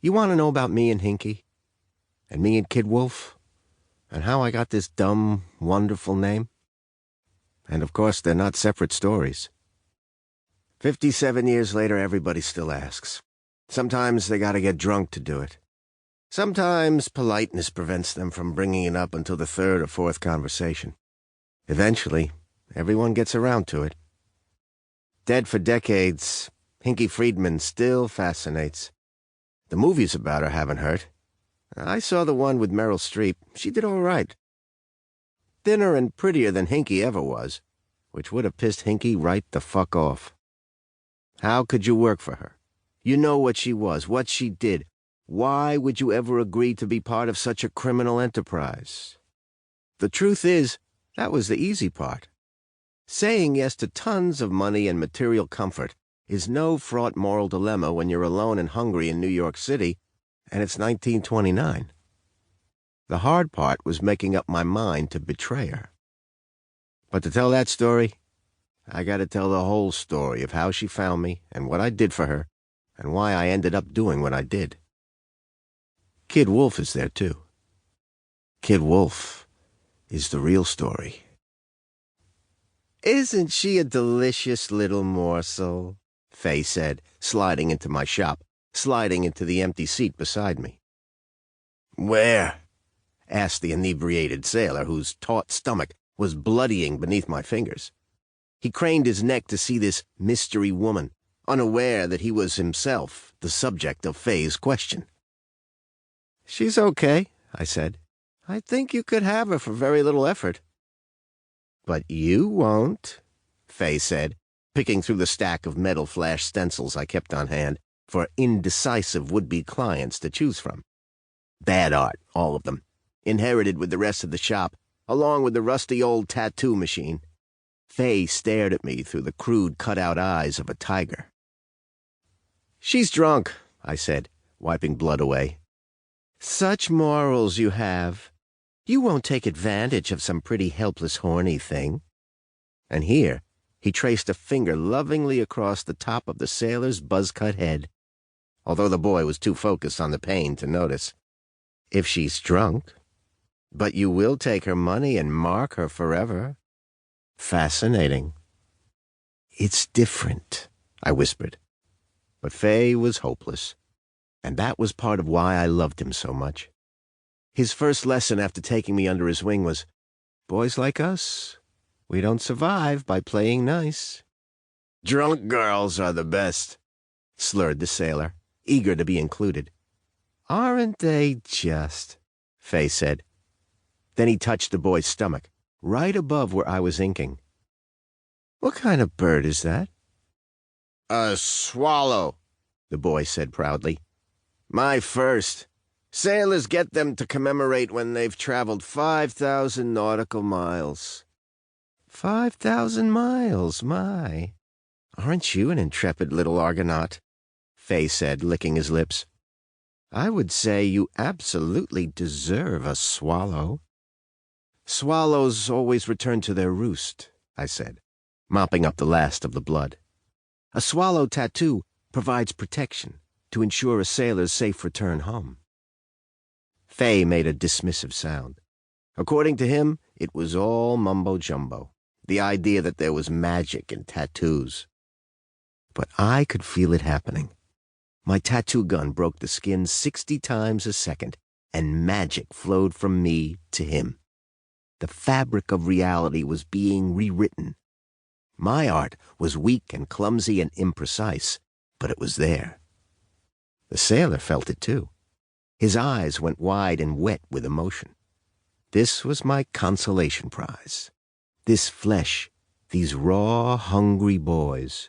You want to know about me and Hinky? And me and Kid Wolffe? And how I got this dumb, wonderful name? And of course, they're not separate stories. 57 years later, everybody still asks. Sometimes they gotta get drunk to do it. Sometimes politeness prevents them from bringing it up until the third or fourth conversation. Eventually, everyone gets around to it. Dead for decades, Hinky Friedman still fascinates. The movies about her haven't hurt. I saw the one with Meryl Streep. She did all right. Thinner and prettier than Hinky ever was, which would have pissed Hinky right the fuck off. How could you work for her? You know what she was, what she did. Why would you ever agree to be part of such a criminal enterprise? The truth is, that was the easy part. Saying yes to tons of money and material comfort is no fraught moral dilemma when you're alone and hungry in New York City, and it's 1929. The hard part was making up my mind to betray her. But to tell that story, I gotta tell the whole story of how she found me and what I did for her and why I ended up doing what I did. Kid Wolffe is there, too. Kid Wolffe is the real story. Isn't she a delicious little morsel? Faye said, sliding into my shop, sliding into the empty seat beside me. Where? Asked the inebriated sailor, whose taut stomach was bloodying beneath my fingers. He craned his neck to see this mystery woman, unaware that he was himself the subject of Faye's question. She's okay, I said. I think you could have her for very little effort. But you won't, Faye said, picking through the stack of metal flash stencils I kept on hand for indecisive would-be clients to choose from. Bad art, all of them, inherited with the rest of the shop, along with the rusty old tattoo machine. Faye stared at me through the crude cut-out eyes of a tiger. She's drunk, I said, wiping blood away. Such morals you have. You won't take advantage of some pretty helpless horny thing. And here, he traced a finger lovingly across the top of the sailor's buzz-cut head, although the boy was too focused on the pain to notice. If she's drunk. But you will take her money and mark her forever. Fascinating. It's different, I whispered. But Faye was hopeless, and that was part of why I loved him so much. His first lesson after taking me under his wing was, boys like us, we don't survive by playing nice. Drunk girls are the best, slurred the sailor, eager to be included. Aren't they just? Faye said. Then he touched the boy's stomach, right above where I was inking. What kind of bird is that? A swallow, the boy said proudly. My first. Sailors get them to commemorate when they've traveled 5,000 nautical miles. 5,000 miles, my. Aren't you an intrepid little Argonaut? Faye said, licking his lips. I would say you absolutely deserve a swallow. Swallows always return to their roost, I said, mopping up the last of the blood. A swallow tattoo provides protection to ensure a sailor's safe return home. Faye made a dismissive sound. According to him, it was all mumbo-jumbo, the idea that there was magic in tattoos. But I could feel it happening. My tattoo gun broke the skin 60 times a second, and magic flowed from me to him. The fabric of reality was being rewritten. My art was weak and clumsy and imprecise, but it was there. The sailor felt it too. His eyes went wide and wet with emotion. This was my consolation prize. This flesh, these raw, hungry boys,